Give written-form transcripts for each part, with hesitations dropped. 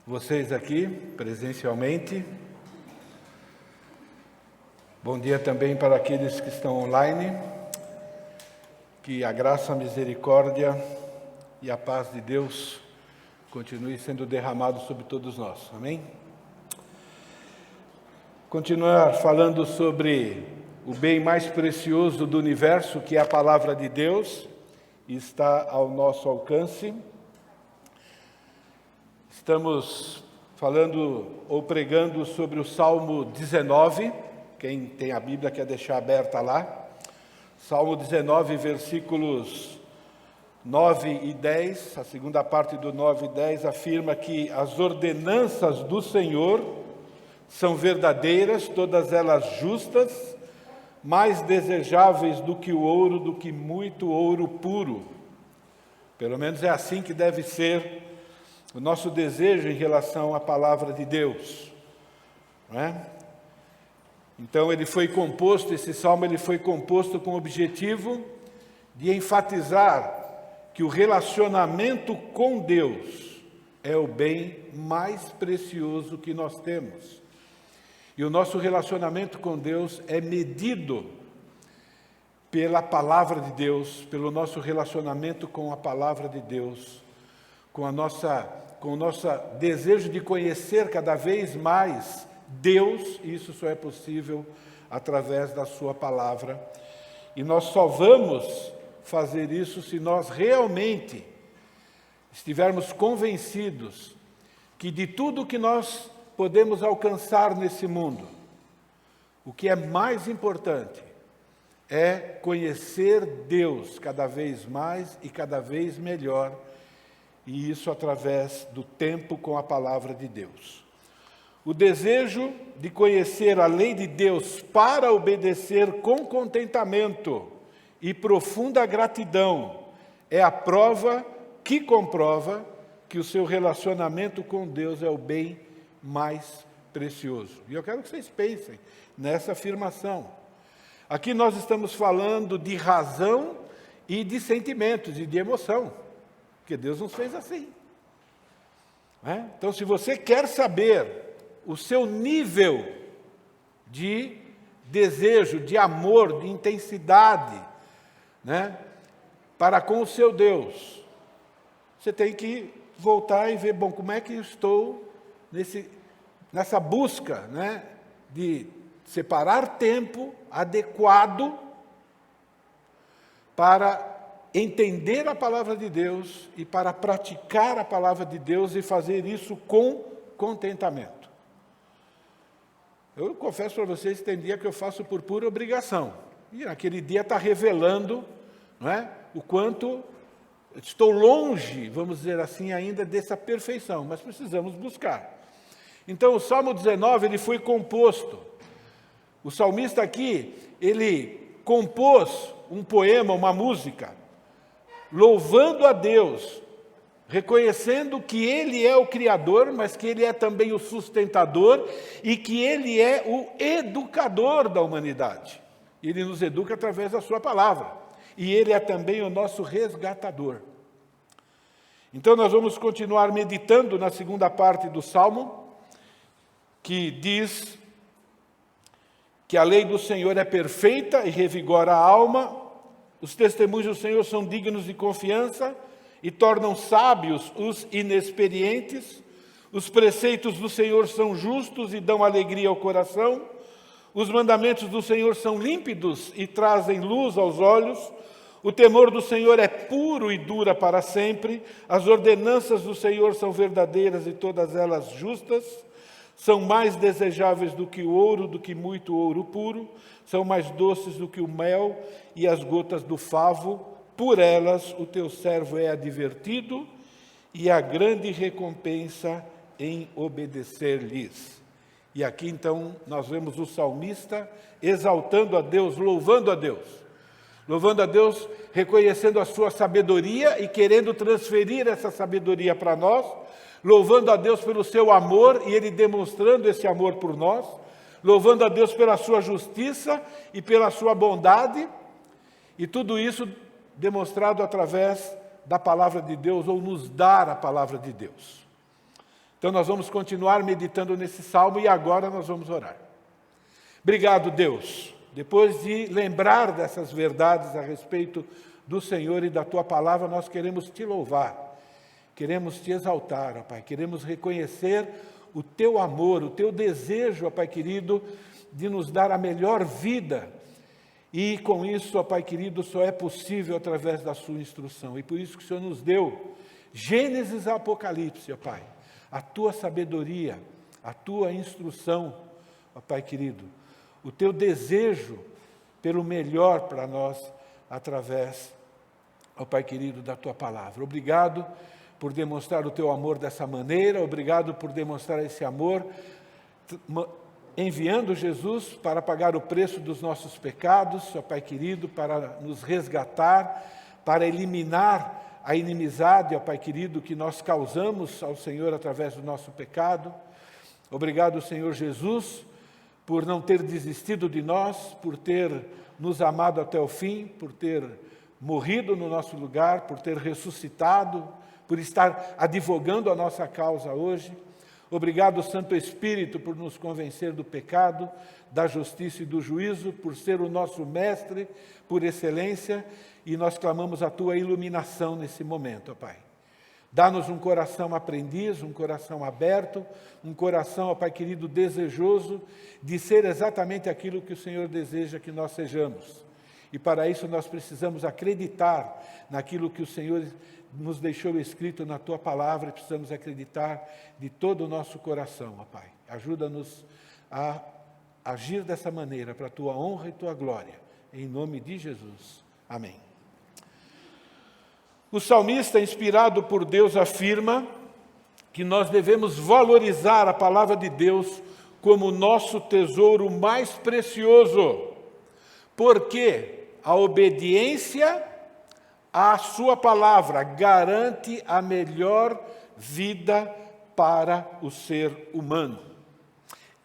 vocês aqui presencialmente. Bom dia também para aqueles que estão online. Que a graça, a misericórdia e a paz de Deus continue sendo derramado sobre todos nós. Amém? Continuar falando sobre o bem mais precioso do universo, que é a palavra de Deus, e está ao nosso alcance. Estamos falando ou pregando sobre o Salmo 19, quem tem a Bíblia quer deixar aberta lá. Salmo 19, versículos 9 e 10, a segunda parte do 9 e 10 afirma que as ordenanças do Senhor são verdadeiras, todas elas justas, mais desejáveis do que o ouro, do que muito ouro puro. Pelo menos é assim que deve ser o nosso desejo em relação à palavra de Deus, não é? Então esse salmo foi composto com o objetivo de enfatizar que o relacionamento com Deus é o bem mais precioso que nós temos. E o nosso relacionamento com Deus é medido pela palavra de Deus, pelo nosso relacionamento com a palavra de Deus, com o nosso desejo de conhecer cada vez mais Deus, e isso só é possível através da sua palavra. E nós só vamos fazer isso se nós realmente estivermos convencidos que de tudo que nós podemos alcançar nesse mundo, o que é mais importante é conhecer Deus cada vez mais e cada vez melhor, e isso através do tempo com a palavra de Deus. O desejo de conhecer a lei de Deus para obedecer com contentamento e profunda gratidão é a prova que comprova que o seu relacionamento com Deus é o bem mais precioso. E eu quero que vocês pensem nessa afirmação. Aqui nós estamos falando de razão e de sentimentos e de emoção, porque Deus nos fez assim. Então, se você quer saber o seu nível de desejo, de amor, de intensidade, para com o seu Deus, você tem que voltar e ver, como é que eu estou nessa busca, de separar tempo adequado para entender a palavra de Deus e para praticar a palavra de Deus e fazer isso com contentamento. Eu confesso para vocês que tem dia que eu faço por pura obrigação. E naquele dia está revelando, o quanto estou longe, vamos dizer assim, ainda dessa perfeição, mas precisamos buscar. Então, o Salmo 19, ele foi composto. O salmista aqui, ele compôs um poema, uma música, louvando a Deus, reconhecendo que Ele é o Criador, mas que Ele é também o sustentador e que Ele é o educador da humanidade. Ele nos educa através da sua palavra. E Ele é também o nosso resgatador. Então nós vamos continuar meditando na segunda parte do Salmo, que diz que a lei do Senhor é perfeita e revigora a alma, os testemunhos do Senhor são dignos de confiança e tornam sábios os inexperientes, os preceitos do Senhor são justos e dão alegria ao coração, os mandamentos do Senhor são límpidos e trazem luz aos olhos, o temor do Senhor é puro e dura para sempre, as ordenanças do Senhor são verdadeiras e todas elas justas, são mais desejáveis do que o ouro, do que muito ouro puro, são mais doces do que o mel e as gotas do favo, por elas o teu servo é advertido e a grande recompensa em obedecer-lhes. E aqui então nós vemos o salmista exaltando a Deus, louvando a Deus, reconhecendo a sua sabedoria e querendo transferir essa sabedoria para nós, louvando a Deus pelo seu amor e Ele demonstrando esse amor por nós, louvando a Deus pela sua justiça e pela sua bondade, e tudo isso demonstrado através da palavra de Deus, ou nos dar a palavra de Deus. Então nós vamos continuar meditando nesse salmo e agora nós vamos orar. Obrigado, Deus. Depois de lembrar dessas verdades a respeito do Senhor e da Tua palavra, nós queremos Te louvar, queremos Te exaltar, ó Pai, queremos reconhecer o Teu amor, o Teu desejo, ó Pai querido, de nos dar a melhor vida. E com isso, ó Pai querido, só é possível através da Sua instrução. E por isso que o Senhor nos deu Gênesis a Apocalipse, ó Pai, a Tua sabedoria, a Tua instrução, ó Pai querido, o Teu desejo pelo melhor para nós, através, ó Pai querido, da Tua palavra. Obrigado por demonstrar o Teu amor dessa maneira, obrigado por demonstrar esse amor, enviando Jesus para pagar o preço dos nossos pecados, ó Pai querido, para nos resgatar, para eliminar a inimizade, ó Pai querido, que nós causamos ao Senhor através do nosso pecado. Obrigado, Senhor Jesus, por não ter desistido de nós, por ter nos amado até o fim, por ter morrido no nosso lugar, por ter ressuscitado, por estar advogando a nossa causa hoje. Obrigado, Santo Espírito, por nos convencer do pecado, da justiça e do juízo, por ser o nosso mestre por excelência, e nós clamamos a Tua iluminação nesse momento, ó Pai. Dá-nos um coração aprendiz, um coração aberto, um coração, ó Pai querido, desejoso de ser exatamente aquilo que o Senhor deseja que nós sejamos. E para isso nós precisamos acreditar naquilo que o Senhor nos deixou escrito na Tua palavra, e precisamos acreditar de todo o nosso coração, ó Pai. Ajuda-nos a agir dessa maneira, para a Tua honra e Tua glória. Em nome de Jesus. Amém. O salmista, inspirado por Deus, afirma que nós devemos valorizar a palavra de Deus como nosso tesouro mais precioso, porque a obediência à sua palavra garante a melhor vida para o ser humano,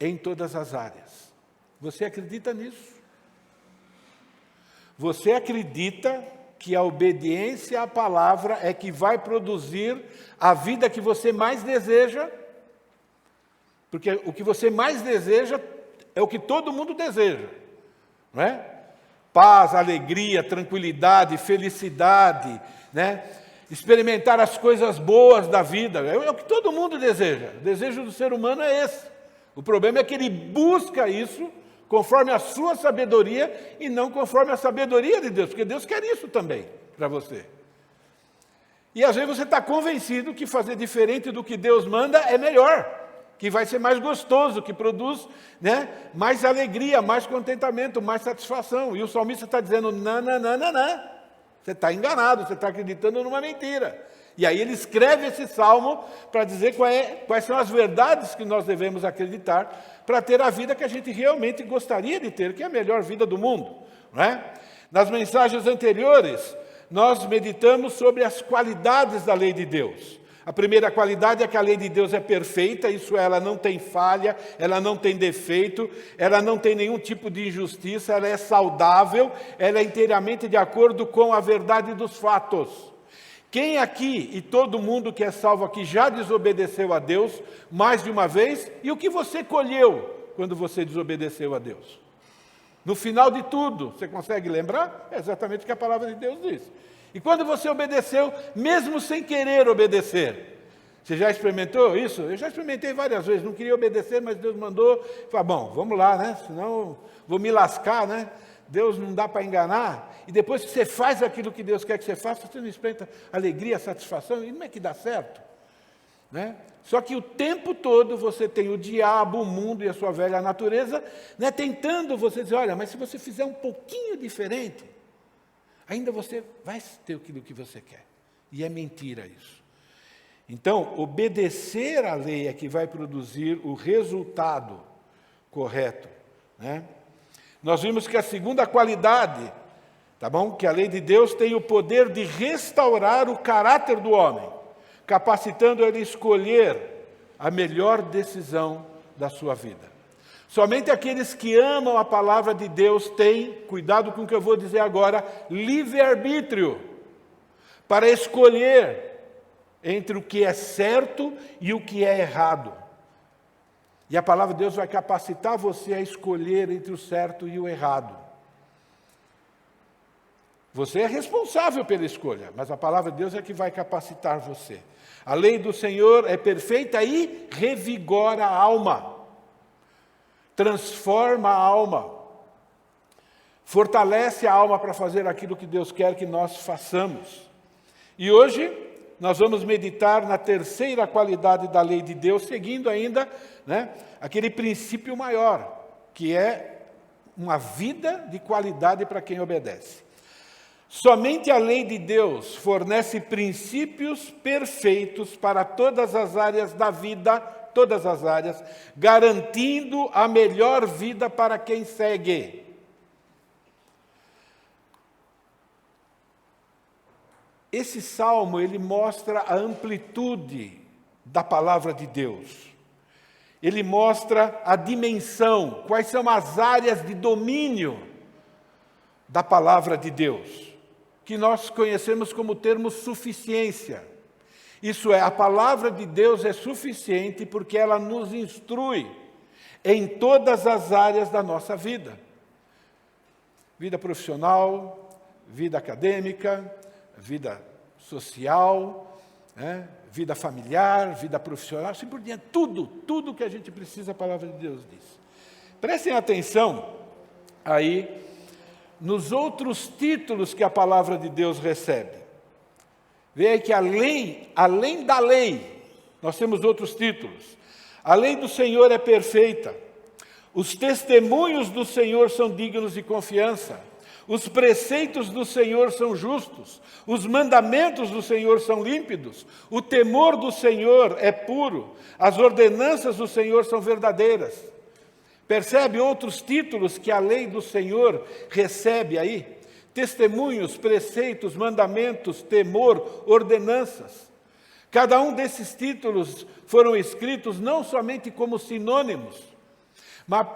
em todas as áreas. Você acredita nisso? Você acredita que a obediência à palavra é que vai produzir a vida que você mais deseja? Porque o que você mais deseja é o que todo mundo deseja, não é? Paz, alegria, tranquilidade, felicidade, né? Experimentar as coisas boas da vida, é o que todo mundo deseja. O desejo do ser humano é esse. O problema é que ele busca isso conforme a sua sabedoria e não conforme a sabedoria de Deus, porque Deus quer isso também para você. E às vezes você está convencido que fazer diferente do que Deus manda é melhor, que vai ser mais gostoso, que produz, né, mais alegria, mais contentamento, mais satisfação. E o salmista está dizendo, não, você está enganado, você está acreditando numa mentira. E aí ele escreve esse salmo para dizer quais são as verdades que nós devemos acreditar para ter a vida que a gente realmente gostaria de ter, que é a melhor vida do mundo, não é? Nas mensagens anteriores, nós meditamos sobre as qualidades da lei de Deus. A primeira qualidade é que a lei de Deus é perfeita, isso ela não tem falha, ela não tem defeito, ela não tem nenhum tipo de injustiça, ela é saudável, ela é inteiramente de acordo com a verdade dos fatos. Quem aqui e todo mundo que é salvo aqui já desobedeceu a Deus mais de uma vez? E o que você colheu quando você desobedeceu a Deus? No final de tudo, você consegue lembrar? É exatamente o que a palavra de Deus diz. E quando você obedeceu, mesmo sem querer obedecer, você já experimentou isso? Eu já experimentei várias vezes, não queria obedecer, mas Deus mandou. Falei, bom, vamos lá, né? Senão vou me lascar, né? Deus não dá para enganar. E depois que você faz aquilo que Deus quer que você faça, você não experimenta alegria, satisfação, e não é que dá certo, né? Só que o tempo todo você tem o diabo, o mundo e a sua velha natureza, né, tentando você dizer, olha, mas se você fizer um pouquinho diferente, ainda você vai ter aquilo que você quer. E é mentira isso. Então, obedecer à lei é que vai produzir o resultado correto, né? Nós vimos que a segunda qualidade, tá bom? Que a lei de Deus tem o poder de restaurar o caráter do homem, capacitando ele a escolher a melhor decisão da sua vida. Somente aqueles que amam a palavra de Deus têm, cuidado com o que eu vou dizer agora, livre-arbítrio para escolher entre o que é certo e o que é errado. E a palavra de Deus vai capacitar você a escolher entre o certo e o errado. Você é responsável pela escolha, mas a palavra de Deus é que vai capacitar você. A lei do Senhor é perfeita e revigora a alma, transforma a alma, fortalece a alma para fazer aquilo que Deus quer que nós façamos. E hoje nós vamos meditar na terceira qualidade da lei de Deus, seguindo ainda, aquele princípio maior, que é uma vida de qualidade para quem obedece. Somente a lei de Deus fornece princípios perfeitos para todas as áreas da vida, todas as áreas, garantindo a melhor vida para quem segue. Esse salmo, ele mostra a amplitude da palavra de Deus. Ele mostra a dimensão, quais são as áreas de domínio da palavra de Deus, que nós conhecemos como termo suficiência. Isso é, a palavra de Deus é suficiente porque ela nos instrui em todas as áreas da nossa vida. Vida profissional, vida acadêmica, vida social, vida familiar, vida profissional, assim por diante. Tudo que a gente precisa, a palavra de Deus diz. Prestem atenção aí nos outros títulos que a palavra de Deus recebe. Veja que além da lei, nós temos outros títulos. A lei do Senhor é perfeita. Os testemunhos do Senhor são dignos de confiança. Os preceitos do Senhor são justos. Os mandamentos do Senhor são límpidos. O temor do Senhor é puro. As ordenanças do Senhor são verdadeiras. Percebe outros títulos que a lei do Senhor recebe aí? Testemunhos, preceitos, mandamentos, temor, ordenanças. Cada um desses títulos foram escritos não somente como sinônimos,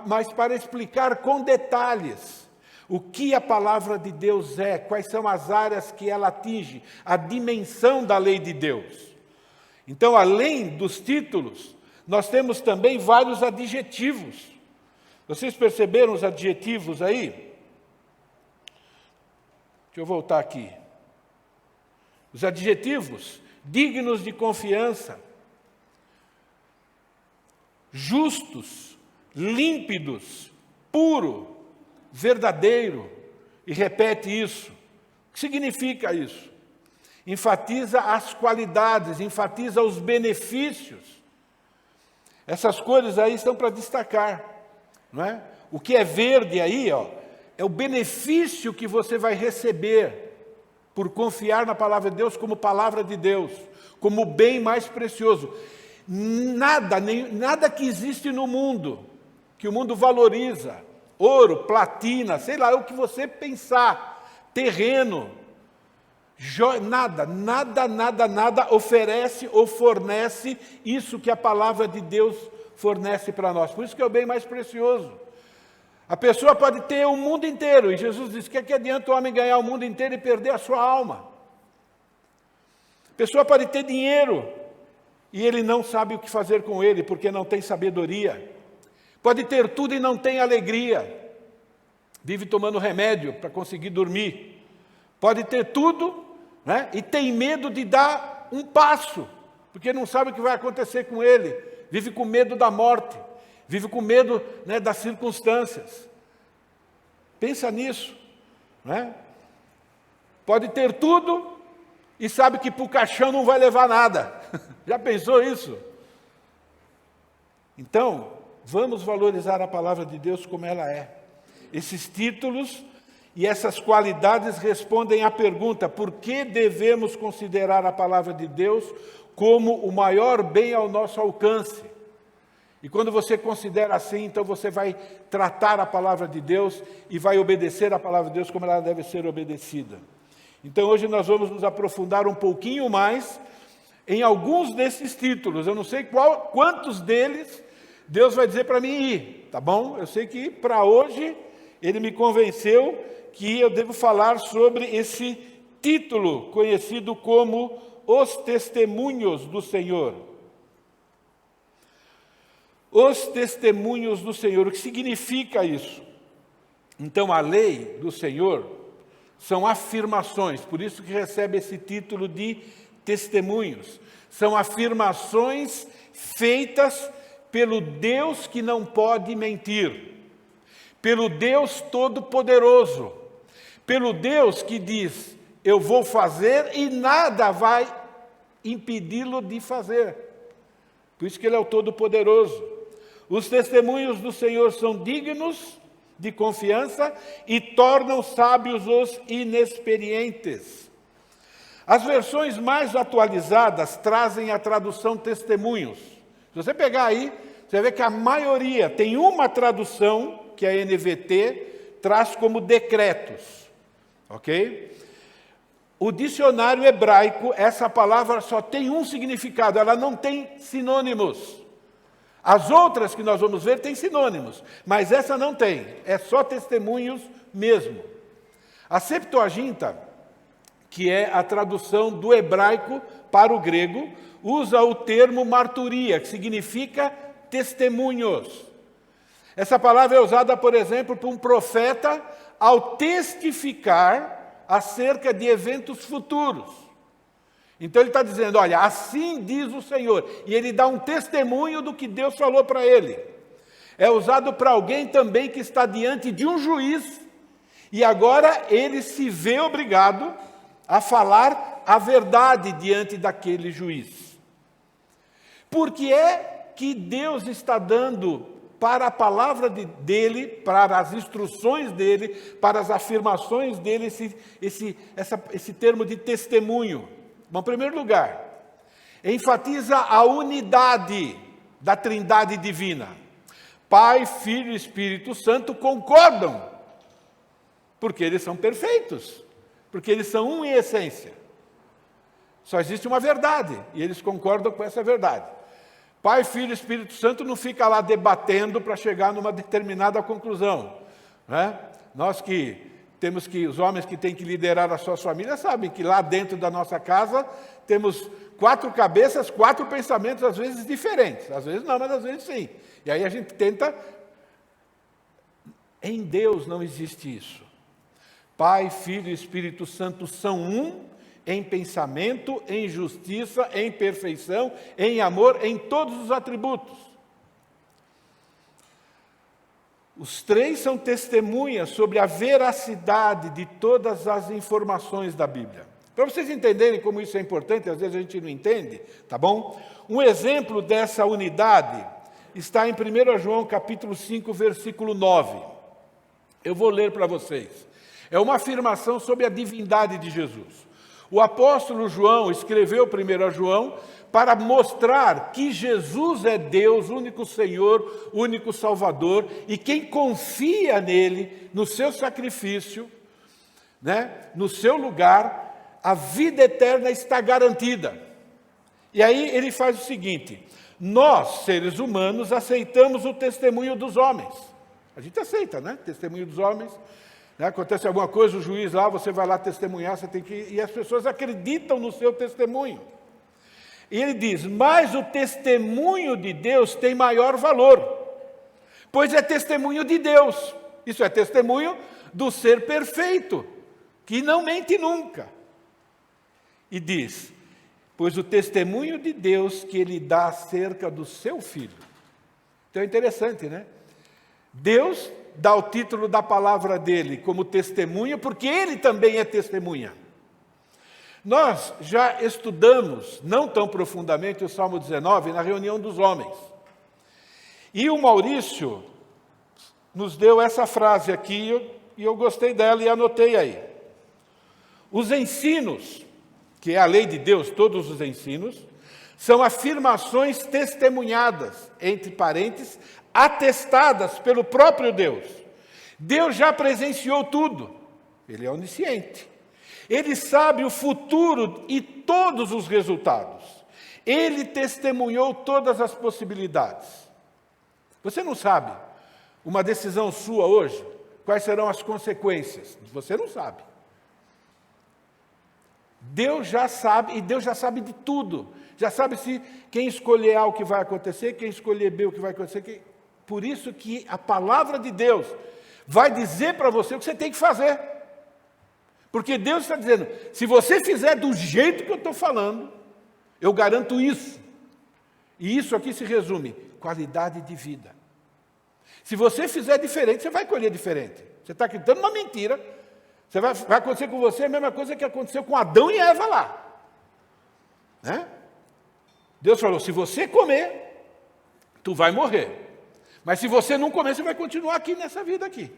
mas para explicar com detalhes o que a palavra de Deus é, quais são as áreas que ela atinge, a dimensão da lei de Deus. Então, além dos títulos, nós temos também vários adjetivos. Vocês perceberam os adjetivos aí? Deixa eu voltar aqui. Os adjetivos: dignos de confiança, justos, límpidos, puro, verdadeiro. E repete isso. O que significa isso? Enfatiza as qualidades, enfatiza os benefícios. Essas cores aí são para destacar. Não é? O que é verde aí, é o benefício que você vai receber por confiar na palavra de Deus como palavra de Deus, como o bem mais precioso. Nada que existe no mundo, que o mundo valoriza, ouro, platina, sei lá, é o que você pensar, terreno, nada oferece ou fornece isso que a palavra de Deus fornece para nós. Por isso que é o bem mais precioso. A pessoa pode ter o mundo inteiro, e Jesus diz que adianta o homem ganhar o mundo inteiro e perder a sua alma. A pessoa pode ter dinheiro, e ele não sabe o que fazer com ele, porque não tem sabedoria. Pode ter tudo e não tem alegria. Vive tomando remédio para conseguir dormir. Pode ter tudo, e tem medo de dar um passo, porque não sabe o que vai acontecer com ele. Vive com medo da morte, vive com medo das circunstâncias. Pensa nisso. Pode ter tudo e sabe que para o caixão não vai levar nada. Já pensou isso? Então, vamos valorizar a palavra de Deus como ela é. Esses títulos e essas qualidades respondem à pergunta: por que devemos considerar a palavra de Deus como o maior bem ao nosso alcance? E quando você considera assim, então você vai tratar a palavra de Deus e vai obedecer a palavra de Deus como ela deve ser obedecida. Então hoje nós vamos nos aprofundar um pouquinho mais em alguns desses títulos. Eu não sei quantos deles Deus vai dizer para mim ir, tá bom? Eu sei que para hoje Ele me convenceu que eu devo falar sobre esse título conhecido como os testemunhos do Senhor. Os testemunhos do Senhor. O que significa isso? Então, a lei do Senhor são afirmações, por isso que recebe esse título de testemunhos. São afirmações feitas pelo Deus que não pode mentir, pelo Deus Todo-Poderoso, pelo Deus que diz, eu vou fazer e nada vai impedi-lo de fazer. Por isso que Ele é o Todo-Poderoso. Os testemunhos do Senhor são dignos de confiança e tornam sábios os inexperientes. As versões mais atualizadas trazem a tradução testemunhos. Se você pegar aí, você vai ver que a maioria tem uma tradução, que é a NVT, traz como decretos. Ok? O dicionário hebraico, essa palavra só tem um significado, ela não tem sinônimos. As outras que nós vamos ver têm sinônimos, mas essa não tem, é só testemunhos mesmo. A Septuaginta, que é a tradução do hebraico para o grego, usa o termo marturia, que significa testemunhos. Essa palavra é usada, por exemplo, por um profeta ao testificar acerca de eventos futuros. Então ele está dizendo, olha, assim diz o Senhor, e ele dá um testemunho do que Deus falou para ele. É usado para alguém também que está diante de um juiz, e agora ele se vê obrigado a falar a verdade diante daquele juiz. Por que é que Deus está dando para a palavra dele, para as instruções dele, para as afirmações dele, esse termo de testemunho? Bom, em primeiro lugar, enfatiza a unidade da Trindade Divina. Pai, Filho e Espírito Santo concordam, porque eles são perfeitos, porque eles são um em essência. Só existe uma verdade, e eles concordam com essa verdade. Pai, Filho e Espírito Santo não fica lá debatendo para chegar numa determinada conclusão, né? Nós os homens que têm que liderar as suas famílias sabem que lá dentro da nossa casa temos 4 cabeças, 4 pensamentos, às vezes diferentes. Às vezes não, mas às vezes sim. E aí a gente tenta... Em Deus não existe isso. Pai, Filho e Espírito Santo são um em pensamento, em justiça, em perfeição, em amor, em todos os atributos. Os 3 são testemunhas sobre a veracidade de todas as informações da Bíblia. Para vocês entenderem como isso é importante, às vezes a gente não entende, tá bom? Um exemplo dessa unidade está em 1 João capítulo 5, versículo 9. Eu vou ler para vocês. É uma afirmação sobre a divindade de Jesus. O apóstolo João escreveu 1 João para mostrar que Jesus é Deus, único Senhor, único Salvador, e quem confia nele, no seu sacrifício, né, no seu lugar, a vida eterna está garantida. E aí ele faz o seguinte: nós, seres humanos, aceitamos o testemunho dos homens. A gente aceita, né? Testemunho dos homens. Acontece alguma coisa, o juiz lá, você vai lá testemunhar, você tem que... E as pessoas acreditam no seu testemunho. E ele diz, mas o testemunho de Deus tem maior valor, pois é testemunho de Deus. Isso é testemunho do ser perfeito, que não mente nunca. E diz, pois o testemunho de Deus que ele dá acerca do seu Filho. Então é interessante, né? Deus dá o título da palavra dele como testemunha, porque ele também é testemunha. Nós já estudamos, não tão profundamente, o Salmo 19 na reunião dos homens. E o Maurício nos deu essa frase aqui, e eu gostei dela e anotei aí. Os ensinos, que é a lei de Deus, todos os ensinos, são afirmações testemunhadas, entre parênteses, atestadas pelo próprio Deus. Deus já presenciou tudo. Ele é onisciente. Ele sabe o futuro e todos os resultados. Ele testemunhou todas as possibilidades. Você não sabe uma decisão sua hoje, quais serão as consequências? Você não sabe. Deus já sabe, e Deus já sabe de tudo. Já sabe se quem escolher A o que vai acontecer, quem escolher B o que vai acontecer. Por isso que a palavra de Deus vai dizer para você o que você tem que fazer. Porque Deus está dizendo, se você fizer do jeito que eu estou falando, eu garanto isso. E isso aqui se resume, qualidade de vida. Se você fizer diferente, você vai colher diferente. Você está acreditando numa mentira, vai acontecer com você a mesma coisa que aconteceu com Adão e Eva lá. Né? Deus falou, se você comer, tu vai morrer. Mas se você não comer, você vai continuar aqui nessa vida aqui.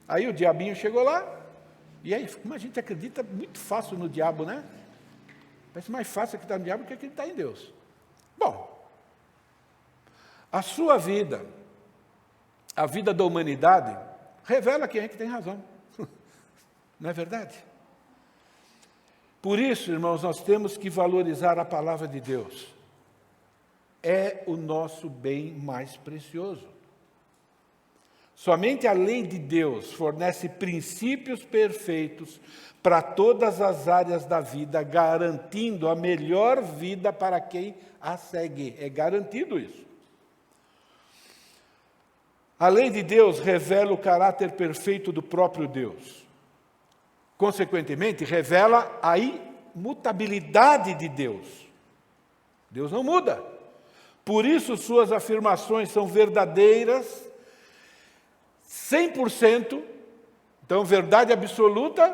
Aí o diabinho chegou lá, e aí, como a gente acredita muito fácil no diabo, né? Parece mais fácil acreditar no diabo do que acreditar em Deus. Bom, a sua vida, a vida da humanidade, revela quem é que tem razão. Não é verdade? Por isso, irmãos, nós temos que valorizar a palavra de Deus. É o nosso bem mais precioso. Somente a lei de Deus fornece princípios perfeitos para todas as áreas da vida, garantindo a melhor vida para quem a segue. É garantido isso. A lei de Deus revela o caráter perfeito do próprio Deus. Consequentemente, revela a imutabilidade de Deus. Deus não muda. Por isso, suas afirmações são verdadeiras, 100%. Então, verdade absoluta,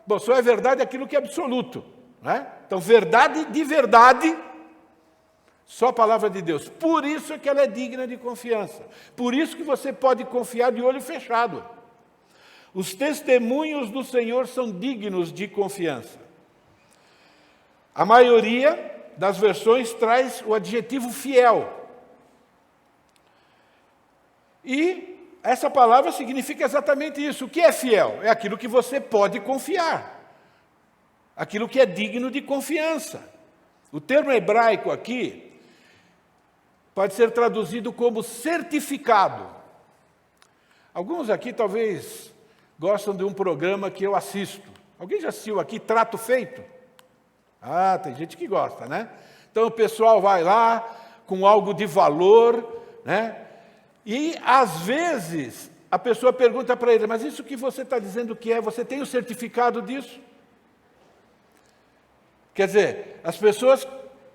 bom, só é verdade aquilo que é absoluto. Né? Então, verdade de verdade, só a palavra de Deus. Por isso é que ela é digna de confiança. Por isso que você pode confiar de olho fechado. Os testemunhos do Senhor são dignos de confiança. A maioria das versões traz o adjetivo fiel. E essa palavra significa exatamente isso. O que é fiel? É aquilo que você pode confiar. Aquilo que é digno de confiança. O termo hebraico aqui pode ser traduzido como certificado. Alguns aqui talvez gostam de um programa que eu assisto. Alguém já assistiu aqui, Trato Feito? Ah, tem gente que gosta, né? Então o pessoal vai lá com algo de valor, né? E às vezes a pessoa pergunta para ele, mas isso que você está dizendo que é, você tem o certificado disso? Quer dizer, as pessoas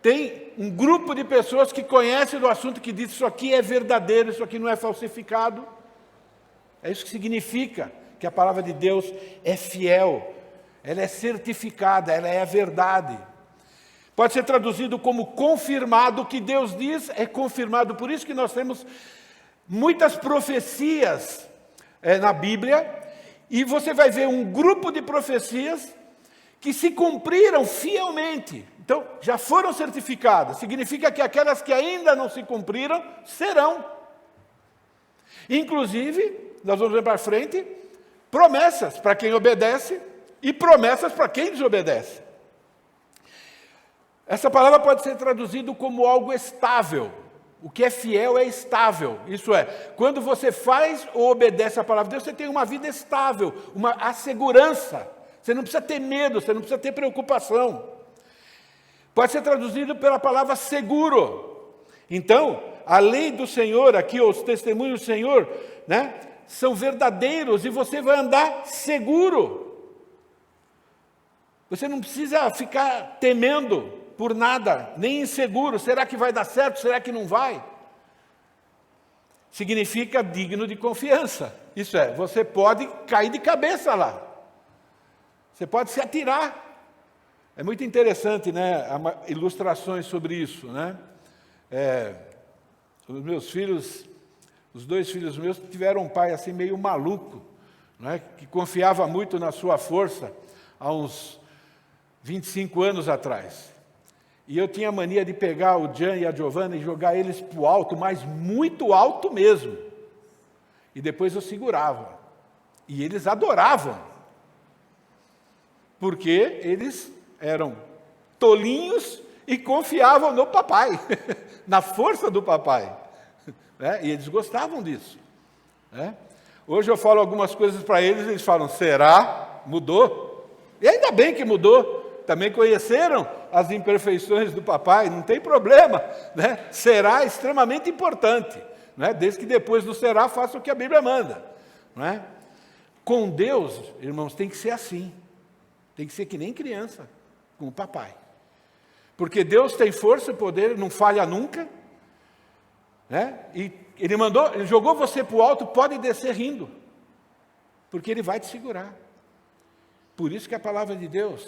têm um grupo de pessoas que conhecem do assunto, que diz isso aqui é verdadeiro, isso aqui não é falsificado. É isso que significa que a palavra de Deus é fiel, ela é certificada, ela é a verdade. Pode ser traduzido como confirmado, o que Deus diz é confirmado. Por isso que nós temos muitas profecias na Bíblia, e você vai ver um grupo de profecias que se cumpriram fielmente. Então, já foram certificadas. Significa que aquelas que ainda não se cumpriram, serão. Inclusive, nós vamos ver para frente, promessas para quem obedece e promessas para quem desobedece. Essa palavra pode ser traduzida como algo estável. O que é fiel é estável. Isso é, quando você faz ou obedece a palavra de Deus, você tem uma vida estável, uma segurança. Você não precisa ter medo, você não precisa ter preocupação. Pode ser traduzido pela palavra seguro. Então, a lei do Senhor aqui, ou os testemunhos do Senhor, né, são verdadeiros e você vai andar seguro. Você não precisa ficar temendo por nada, nem inseguro. Será que vai dar certo? Será que não vai? Significa digno de confiança. Isso é, você pode cair de cabeça lá. Você pode se atirar. É muito interessante, né? Há ilustrações sobre isso, né? Os meus filhos, os dois filhos meus tiveram um pai assim meio maluco, né? Que confiava muito na sua força há uns 25 anos atrás. E eu tinha a mania de pegar o Jan e a Giovanna e jogar eles para o alto, mas muito alto mesmo. E depois eu segurava. E eles adoravam. Porque eles eram tolinhos e confiavam no papai, na força do papai. E eles gostavam disso. Hoje eu falo algumas coisas para eles e eles falam, será? Mudou? E ainda bem que mudou. Também conheceram as imperfeições do papai, não tem problema, né? Será extremamente importante, né? Desde que depois do será faça o que a Bíblia manda, não é? Com Deus, irmãos, tem que ser assim. Tem que ser que nem criança, com o papai. Porque Deus tem força e poder, não falha nunca, né? E ele jogou você para o alto, pode descer rindo, porque Ele vai te segurar. Por isso que a palavra de Deus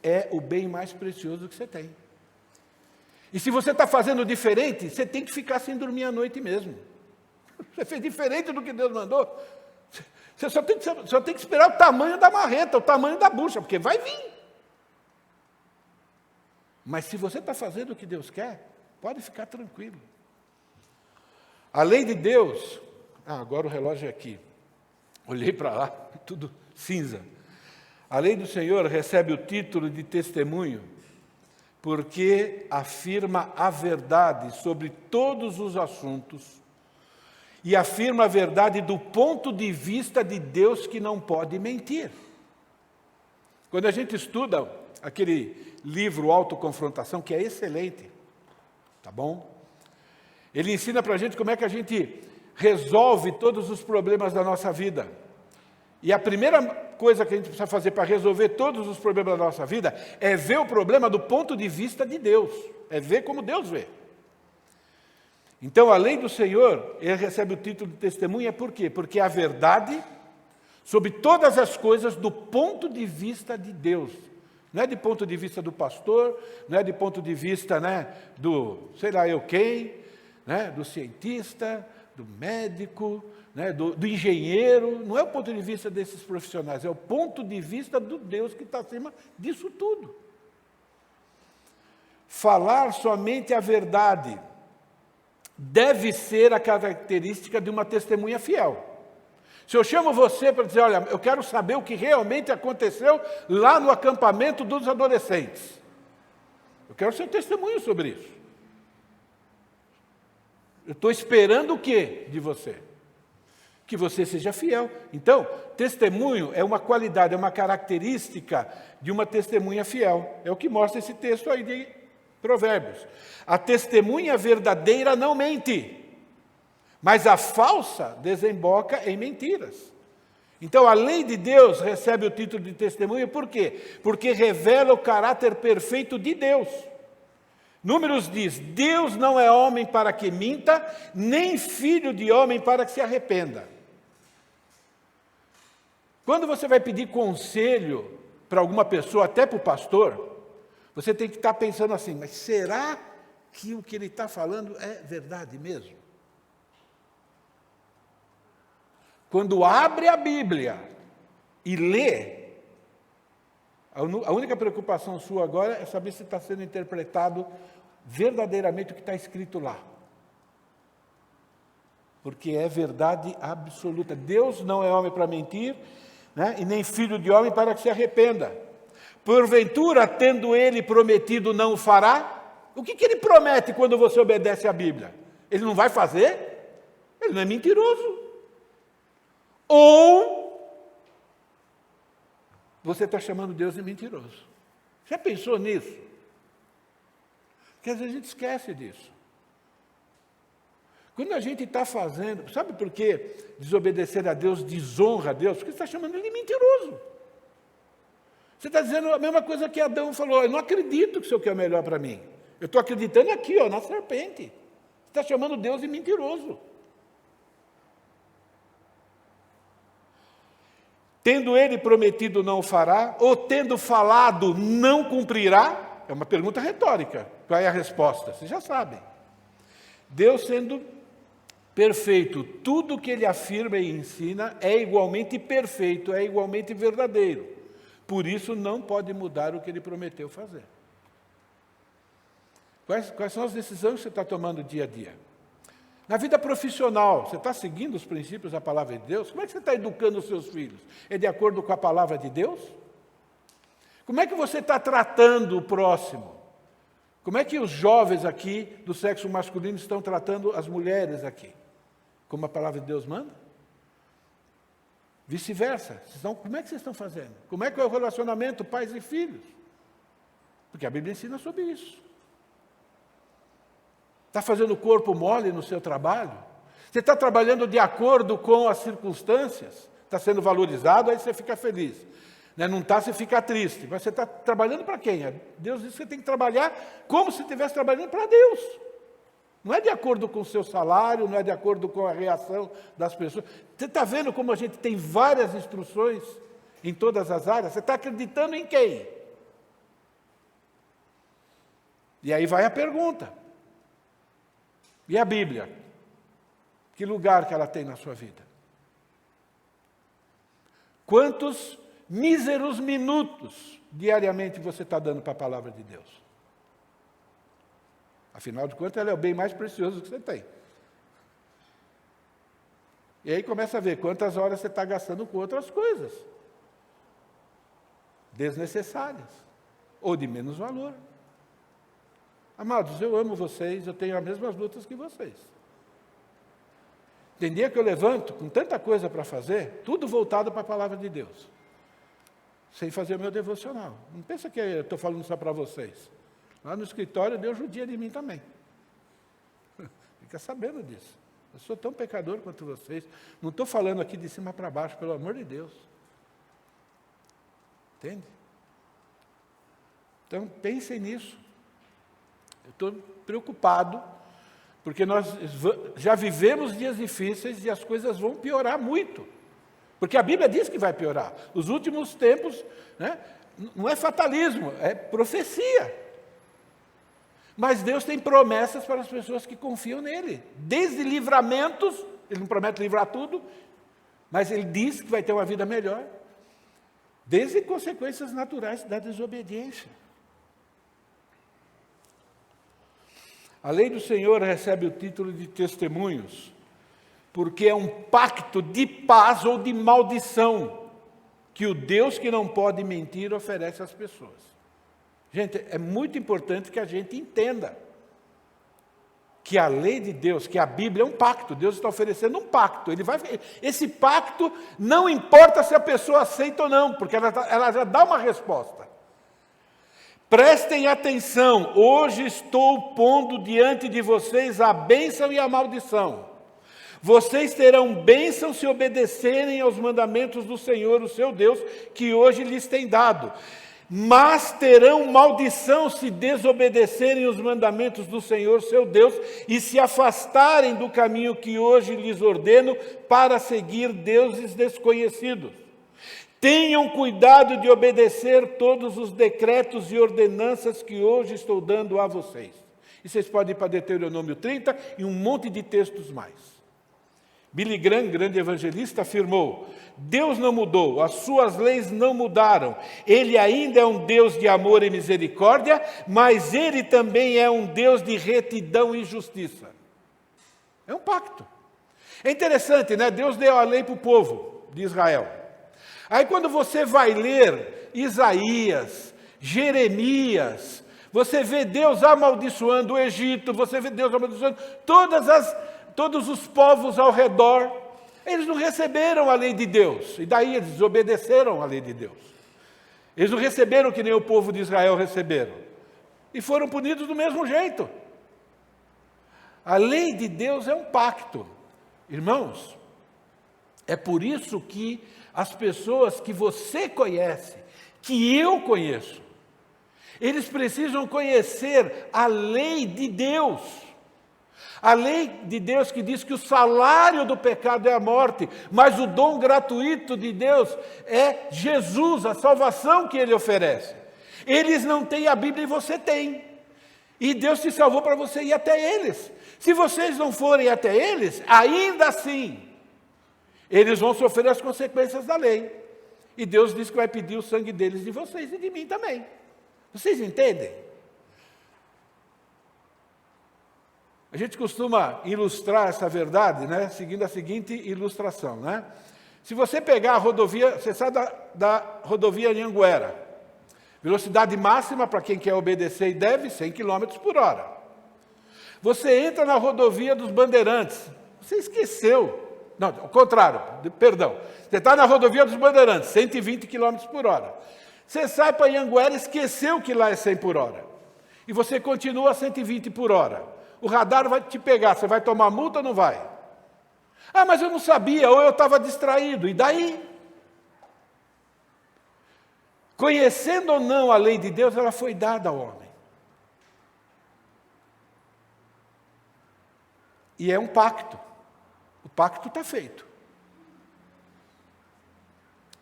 é o bem mais precioso que você tem. E se você está fazendo diferente, você tem que ficar sem dormir à noite mesmo. Você fez diferente do que Deus mandou, você só tem que esperar o tamanho da marreta, o tamanho da bucha, porque vai vir. Mas se você está fazendo o que Deus quer, pode ficar tranquilo. A lei de Deus... agora o relógio é aqui. Olhei para lá, tudo cinza. A lei do Senhor recebe o título de testemunho, porque afirma a verdade sobre todos os assuntos, e afirma a verdade do ponto de vista de Deus que não pode mentir. Quando a gente estuda aquele livro Autoconfrontação, que é excelente, tá bom? Ele ensina para a gente como é que a gente resolve todos os problemas da nossa vida. E a primeira coisa que a gente precisa fazer para resolver todos os problemas da nossa vida é ver o problema do ponto de vista de Deus, é ver como Deus vê. Então, a lei do Senhor, ele recebe o título de testemunha, por quê? Porque é a verdade sobre todas as coisas do ponto de vista de Deus. Não é de ponto de vista do pastor, não é de ponto de vista, né, do, sei lá eu quem, né, do cientista, do médico, né, do engenheiro. Não é o ponto de vista desses profissionais, é o ponto de vista do Deus que está acima disso tudo. Falar somente a verdade deve ser a característica de uma testemunha fiel. Se eu chamo você para dizer, olha, eu quero saber o que realmente aconteceu lá no acampamento dos adolescentes. Eu quero seu testemunho sobre isso. Eu estou esperando o quê de você? Que você seja fiel. Então, testemunho é uma qualidade, é uma característica de uma testemunha fiel. É o que mostra esse texto aí de Provérbios. A testemunha verdadeira não mente, mas a falsa desemboca em mentiras. Então, a lei de Deus recebe o título de testemunha, por quê? Porque revela o caráter perfeito de Deus. Números diz, Deus não é homem para que minta, nem filho de homem para que se arrependa. Quando você vai pedir conselho para alguma pessoa, até para o pastor, você tem que estar pensando assim, mas será que o que ele está falando é verdade mesmo? Quando abre a Bíblia e lê, a única preocupação sua agora é saber se está sendo interpretado verdadeiramente o que está escrito lá. Porque é verdade absoluta. Deus não é homem para mentir, né? E nem filho de homem para que se arrependa. Porventura, tendo ele prometido, não o fará? O que ele promete quando você obedece à Bíblia? Ele não vai fazer? Ele não é mentiroso. Ou você está chamando Deus de mentiroso. Já pensou nisso? Porque às vezes a gente esquece disso. Quando a gente está fazendo, sabe por que desobedecer a Deus desonra a Deus? Porque você está chamando ele de mentiroso. Você está dizendo a mesma coisa que Adão falou, eu não acredito que o Senhor quer o melhor para mim. Eu estou acreditando aqui, ó, na serpente. Você está chamando Deus de mentiroso. Tendo ele prometido, não o fará, ou tendo falado, não cumprirá? É uma pergunta retórica. Qual é a resposta? Vocês já sabem. Deus sendo perfeito, tudo que ele afirma e ensina é igualmente perfeito, é igualmente verdadeiro. Por isso não pode mudar o que ele prometeu fazer. Quais são as decisões que você está tomando dia a dia? Na vida profissional, você está seguindo os princípios da palavra de Deus? Como é que você está educando os seus filhos? É de acordo com a palavra de Deus? Como é que você está tratando o próximo? Como é que os jovens aqui do sexo masculino estão tratando as mulheres aqui? Como a palavra de Deus manda? Vice-versa. Como é que vocês estão fazendo? Como é que é o relacionamento pais e filhos? Porque a Bíblia ensina sobre isso. Está fazendo o corpo mole no seu trabalho? Você está trabalhando de acordo com as circunstâncias? Está sendo valorizado, aí você fica feliz. Não está, você fica triste. Mas você está trabalhando para quem? Deus disse que você tem que trabalhar como se estivesse trabalhando para Deus. Não é de acordo com o seu salário, não é de acordo com a reação das pessoas. Você está vendo como a gente tem várias instruções em todas as áreas? Você está acreditando em quem? E aí vai a pergunta. E a Bíblia? Que lugar que ela tem na sua vida? Quantos míseros minutos diariamente você está dando para a palavra de Deus? Afinal de contas, ela é o bem mais precioso que você tem. E aí começa a ver quantas horas você está gastando com outras coisas desnecessárias ou de menos valor. Amados, eu amo vocês, eu tenho as mesmas lutas que vocês. Tem dia que eu levanto com tanta coisa para fazer, tudo voltado para a palavra de Deus, sem fazer o meu devocional. Não pensa que eu estou falando só para vocês. Lá no escritório, Deus judia de mim também. Fica sabendo disso. Eu sou tão pecador quanto vocês. Não estou falando aqui de cima para baixo, pelo amor de Deus. Entende? Então, pensem nisso. Eu estou preocupado, porque nós já vivemos dias difíceis e as coisas vão piorar muito. Porque a Bíblia diz que vai piorar. Os últimos tempos, não é fatalismo, é profecia. Mas Deus tem promessas para as pessoas que confiam nele. Desde livramentos, ele não promete livrar tudo, mas ele diz que vai ter uma vida melhor. Desde consequências naturais da desobediência. A lei do Senhor recebe o título de testemunhos, porque é um pacto de paz ou de maldição que o Deus que não pode mentir oferece às pessoas. Gente, é muito importante que a gente entenda que a lei de Deus, que a Bíblia é um pacto. Deus está oferecendo um pacto. Esse pacto não importa se a pessoa aceita ou não, porque ela já dá uma resposta. Prestem atenção, hoje estou pondo diante de vocês a bênção e a maldição. Vocês terão bênção se obedecerem aos mandamentos do Senhor, o seu Deus, que hoje lhes tem dado. Mas terão maldição se desobedecerem os mandamentos do Senhor, seu Deus, e se afastarem do caminho que hoje lhes ordeno para seguir deuses desconhecidos. Tenham cuidado de obedecer todos os decretos e ordenanças que hoje estou dando a vocês. E vocês podem ir para Deuteronômio 30 e um monte de textos mais. Billy Graham, grande evangelista, afirmou: Deus não mudou, as suas leis não mudaram. Ele ainda é um Deus de amor e misericórdia, mas Ele também é um Deus de retidão e justiça. É um pacto. É interessante, né? Deus deu a lei para o povo de Israel. Aí quando você vai ler Isaías, Jeremias, você vê Deus amaldiçoando o Egito, você vê Deus amaldiçoando todos os povos ao redor. Eles não receberam a lei de Deus, e daí eles desobedeceram a lei de Deus. Eles não receberam que nem o povo de Israel receberam, e foram punidos do mesmo jeito. A lei de Deus é um pacto. Irmãos, é por isso que as pessoas que você conhece, que eu conheço, eles precisam conhecer a lei de Deus. A lei de Deus que diz que o salário do pecado é a morte, mas o dom gratuito de Deus é Jesus, a salvação que Ele oferece. Eles não têm a Bíblia e você tem. E Deus te salvou para você ir até eles. Se vocês não forem até eles, ainda assim, eles vão sofrer as consequências da lei. E Deus diz que vai pedir o sangue deles de vocês e de mim também. Vocês entendem? A gente costuma ilustrar essa verdade, né, seguindo a seguinte ilustração, né? Se você pegar a rodovia, você sai da rodovia Anhanguera, velocidade máxima para quem quer obedecer e deve, 100 km por hora. Você entra na rodovia dos Bandeirantes, você esqueceu Não, ao contrário, perdão. Você está na rodovia dos Bandeirantes, 120 km por hora. Você sai para Anhanguera e esqueceu que lá é 100 por hora. E você continua a 120 por hora. O radar vai te pegar, você vai tomar multa ou não vai? Ah, mas eu não sabia, ou eu estava distraído. E daí? Conhecendo ou não a lei de Deus, ela foi dada ao homem. E é um pacto. O pacto está feito.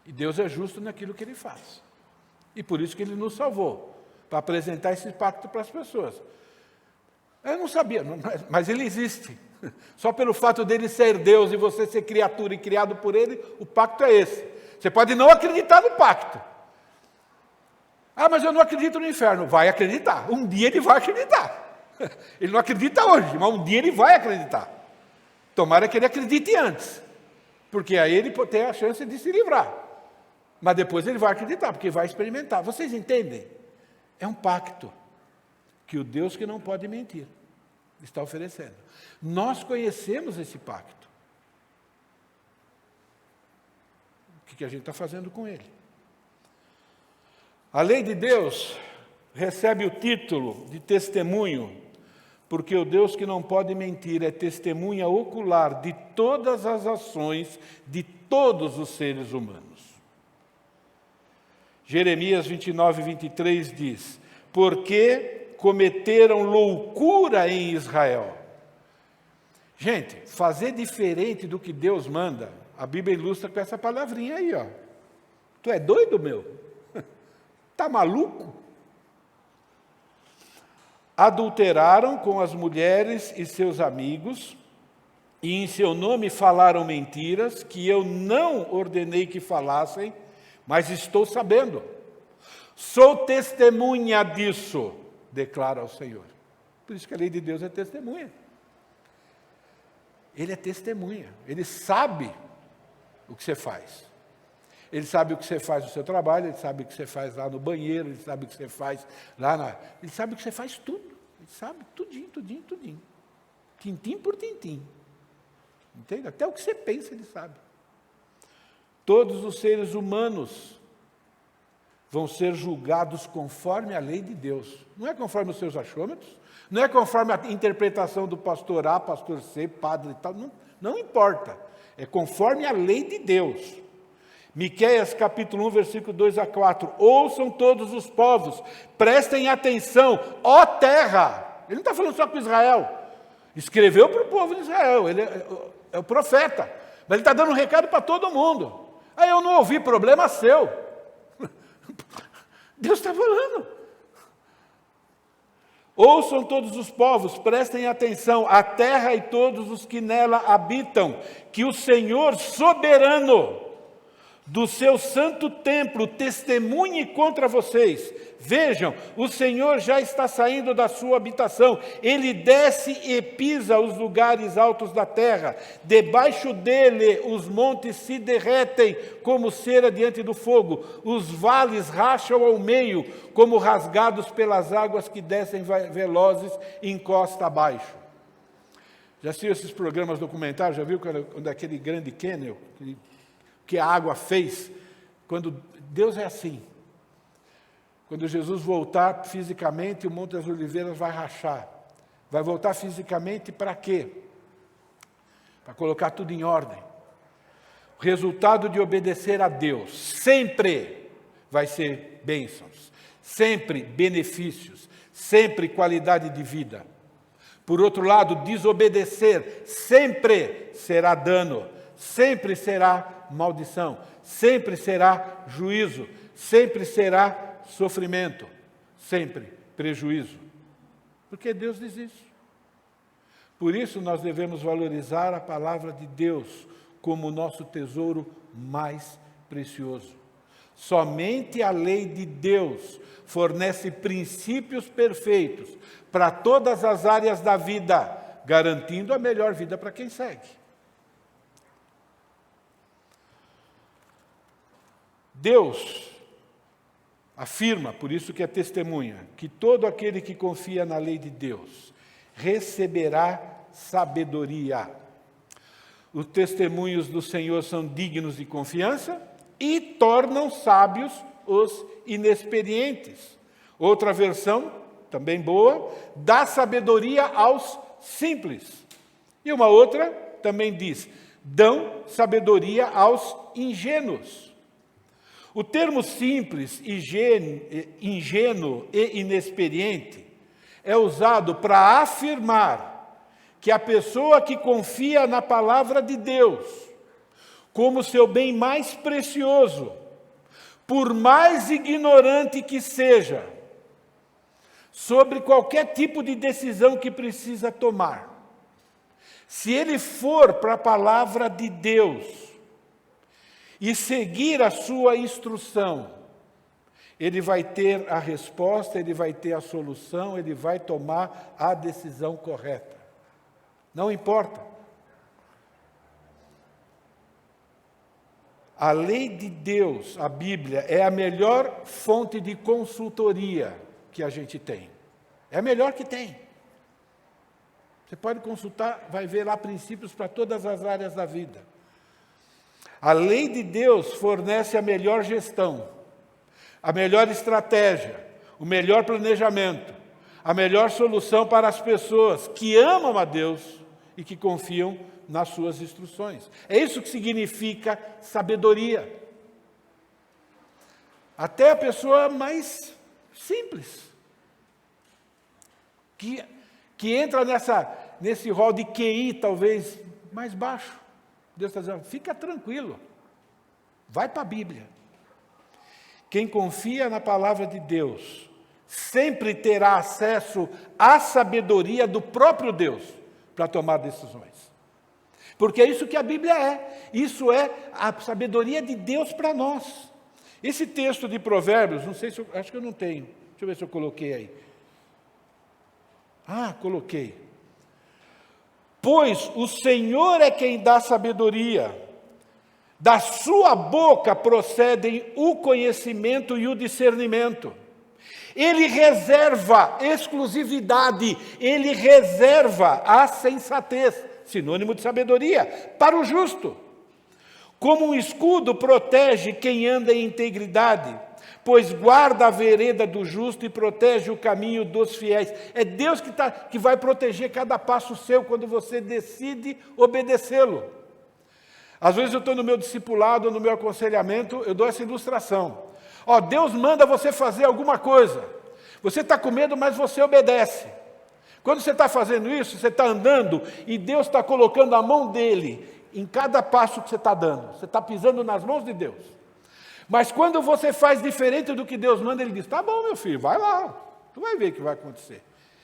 E Deus é justo naquilo que Ele faz. E por isso que Ele nos salvou, para apresentar esse pacto para as pessoas. Eu não sabia, mas Ele existe. Só pelo fato dele ser Deus e você ser criatura e criado por Ele, o pacto é esse. Você pode não acreditar no pacto. Ah, mas eu não acredito no inferno. Vai acreditar. Um dia ele vai acreditar. Ele não acredita hoje, mas um dia ele vai acreditar. Tomara que ele acredite antes, porque aí ele tem a chance de se livrar. Mas depois ele vai acreditar, porque vai experimentar. Vocês entendem? É um pacto que o Deus que não pode mentir está oferecendo. Nós conhecemos esse pacto. O que a gente está fazendo com ele? A lei de Deus recebe o título de testemunho, porque o Deus que não pode mentir é testemunha ocular de todas as ações de todos os seres humanos. Jeremias 29, 23 diz: porque cometeram loucura em Israel. Gente, fazer diferente do que Deus manda, a Bíblia ilustra com essa palavrinha aí, ó. Tu é doido, meu? Está maluco? Adulteraram com as mulheres e seus amigos, e em seu nome falaram mentiras, que eu não ordenei que falassem, mas estou sabendo. Sou testemunha disso, declara o Senhor. Por isso que a lei de Deus é testemunha. Ele é testemunha, ele sabe o que você faz. Ele sabe o que você faz no seu trabalho, ele sabe o que você faz lá no banheiro, ele sabe o que você faz lá na... Ele sabe o que você faz tudo. Ele sabe tudinho, tudinho, tudinho. Tintim por tintim. Entende? Até o que você pensa ele sabe. Todos os seres humanos vão ser julgados conforme a lei de Deus. Não é conforme os seus achômetros, não é conforme a interpretação do pastor A, pastor C, padre e tal. Não importa. É conforme a lei de Deus. Miqueias capítulo 1, versículo 2 a 4. Ouçam todos os povos, prestem atenção, ó terra. Ele não está falando só com Israel. Escreveu para o povo de Israel, ele é o profeta. Mas ele está dando um recado para todo mundo. Aí eu não ouvi, problema seu. Deus está falando. Ouçam todos os povos, prestem atenção, a terra e todos os que nela habitam, que o Senhor soberano do seu santo templo testemunhe contra vocês. Vejam, o Senhor já está saindo da sua habitação. Ele desce e pisa os lugares altos da terra. Debaixo dele os montes se derretem como cera diante do fogo. Os vales racham ao meio, como rasgados pelas águas que descem velozes encosta abaixo. Já assistiu esses programas documentários? Já viu quando aquele grande cânion que a água fez? Quando Deus é assim. Quando Jesus voltar fisicamente, o Monte das Oliveiras vai rachar. Vai voltar fisicamente para quê? Para colocar tudo em ordem. O resultado de obedecer a Deus sempre vai ser bênçãos, sempre benefícios, sempre qualidade de vida. Por outro lado, desobedecer sempre será dano, sempre será maldição, sempre será juízo, sempre será sofrimento, sempre prejuízo. Porque Deus diz isso. Por isso nós devemos valorizar a palavra de Deus como o nosso tesouro mais precioso. Somente a lei de Deus fornece princípios perfeitos para todas as áreas da vida, garantindo a melhor vida para quem segue. Deus afirma, por isso que é testemunha, que todo aquele que confia na lei de Deus receberá sabedoria. os testemunhos do Senhor são dignos de confiança e tornam sábios os inexperientes. Outra versão, também boa, dá sabedoria aos simples. E uma outra também diz, dão sabedoria aos ingênuos. O termo simples, ingênuo e inexperiente é usado para afirmar que a pessoa que confia na palavra de Deus como seu bem mais precioso, por mais ignorante que seja, sobre qualquer tipo de decisão que precisa tomar, se ele for para a palavra de Deus e seguir a sua instrução, ele vai ter a resposta, ele vai ter a solução, ele vai tomar a decisão correta. Não importa. A lei de Deus, a Bíblia, é a melhor fonte de consultoria que a gente tem. É a melhor que tem. Você pode consultar, vai ver lá princípios para todas as áreas da vida. A lei de Deus fornece a melhor gestão, a melhor estratégia, o melhor planejamento, a melhor solução para as pessoas que amam a Deus e que confiam nas suas instruções. É isso que significa sabedoria. Até a pessoa mais simples, que entra nesse rol de QI talvez mais baixo. Deus está dizendo, fica tranquilo, vai para a Bíblia. Quem confia na palavra de Deus sempre terá acesso à sabedoria do próprio Deus para tomar decisões. Porque é isso que a Bíblia é. Isso é a sabedoria de Deus para nós. Esse texto de Provérbios, não sei se acho que eu não tenho. Deixa eu ver se eu coloquei aí. Coloquei. Pois o Senhor é quem dá sabedoria. Da sua boca procedem o conhecimento e o discernimento. Ele reserva exclusividade, ele reserva a sensatez, sinônimo de sabedoria, para o justo. Como um escudo protege quem anda em integridade, pois guarda a vereda do justo e protege o caminho dos fiéis. É Deus que vai proteger cada passo seu quando você decide obedecê-lo. Às vezes eu estou no meu discipulado, no meu aconselhamento, eu dou essa ilustração. Deus manda você fazer alguma coisa. Você está com medo, mas você obedece. Quando você está fazendo isso, você está andando e Deus está colocando a mão dele em cada passo que você está dando. Você está pisando nas mãos de Deus. Mas quando você faz diferente do que Deus manda, ele diz, tá bom, meu filho, vai lá. Tu vai ver o que vai acontecer.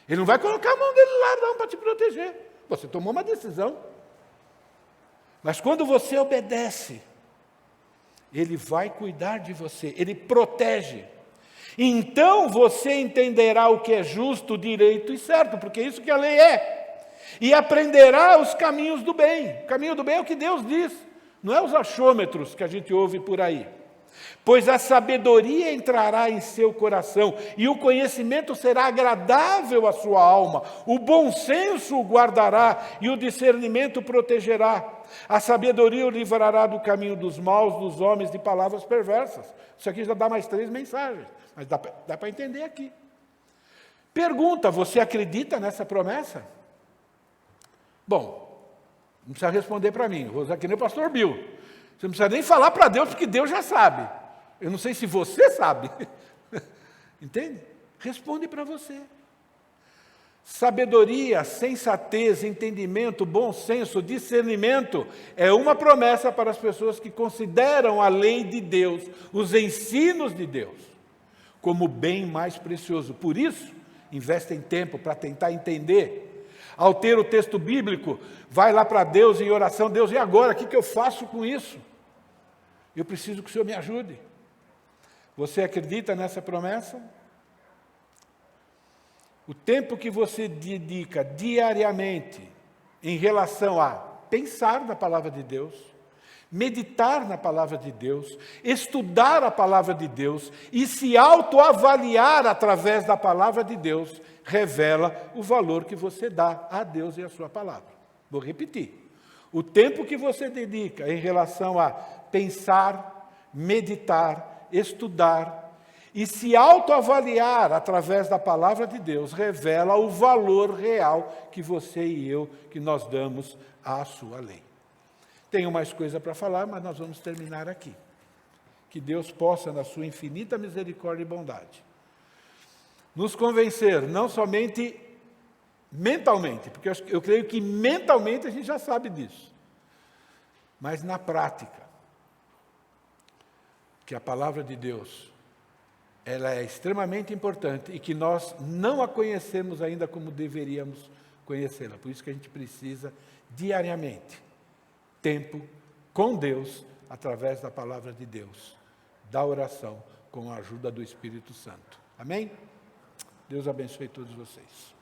Ele não vai colocar a mão dele lá não para te proteger. Você tomou uma decisão. Mas quando você obedece, ele vai cuidar de você, ele protege. Então você entenderá o que é justo, direito e certo, porque é isso que a lei é. E aprenderá os caminhos do bem. O caminho do bem é o que Deus diz, não é os achômetros que a gente ouve por aí. Pois a sabedoria entrará em seu coração, e o conhecimento será agradável à sua alma. O bom senso o guardará, e o discernimento o protegerá. A sabedoria o livrará do caminho dos maus, dos homens de palavras perversas. Isso aqui já dá mais 3 mensagens, mas dá para entender aqui. Pergunta, você acredita nessa promessa? Bom, não precisa responder para mim, vou usar aqui nem o pastor Bill. Você não precisa nem falar para Deus, porque Deus já sabe. Eu não sei se você sabe. Entende? Responde para você. Sabedoria, sensatez, entendimento, bom senso, discernimento é uma promessa para as pessoas que consideram a lei de Deus, os ensinos de Deus, como o bem mais precioso. Por isso, investem tempo para tentar entender. Ao ter o texto bíblico, vai lá para Deus em oração. Deus, e agora? O que eu faço com isso? Eu preciso que o Senhor me ajude. Você acredita nessa promessa? O tempo que você dedica diariamente em relação a pensar na palavra de Deus, meditar na palavra de Deus, estudar a palavra de Deus e se autoavaliar através da palavra de Deus, revela o valor que você dá a Deus e a sua palavra. Vou repetir. O tempo que você dedica em relação a pensar, meditar, estudar e se autoavaliar através da palavra de Deus, revela o valor real que você e eu, que nós damos à sua lei. Tenho mais coisa para falar, mas nós vamos terminar aqui. Que Deus possa, na sua infinita misericórdia e bondade, nos convencer, não somente mentalmente, porque eu creio que mentalmente a gente já sabe disso, mas na prática, que a palavra de Deus, ela é extremamente importante e que nós não a conhecemos ainda como deveríamos conhecê-la. Por isso que a gente precisa, diariamente, tempo com Deus, através da palavra de Deus, da oração, com a ajuda do Espírito Santo. Amém? Deus abençoe todos vocês.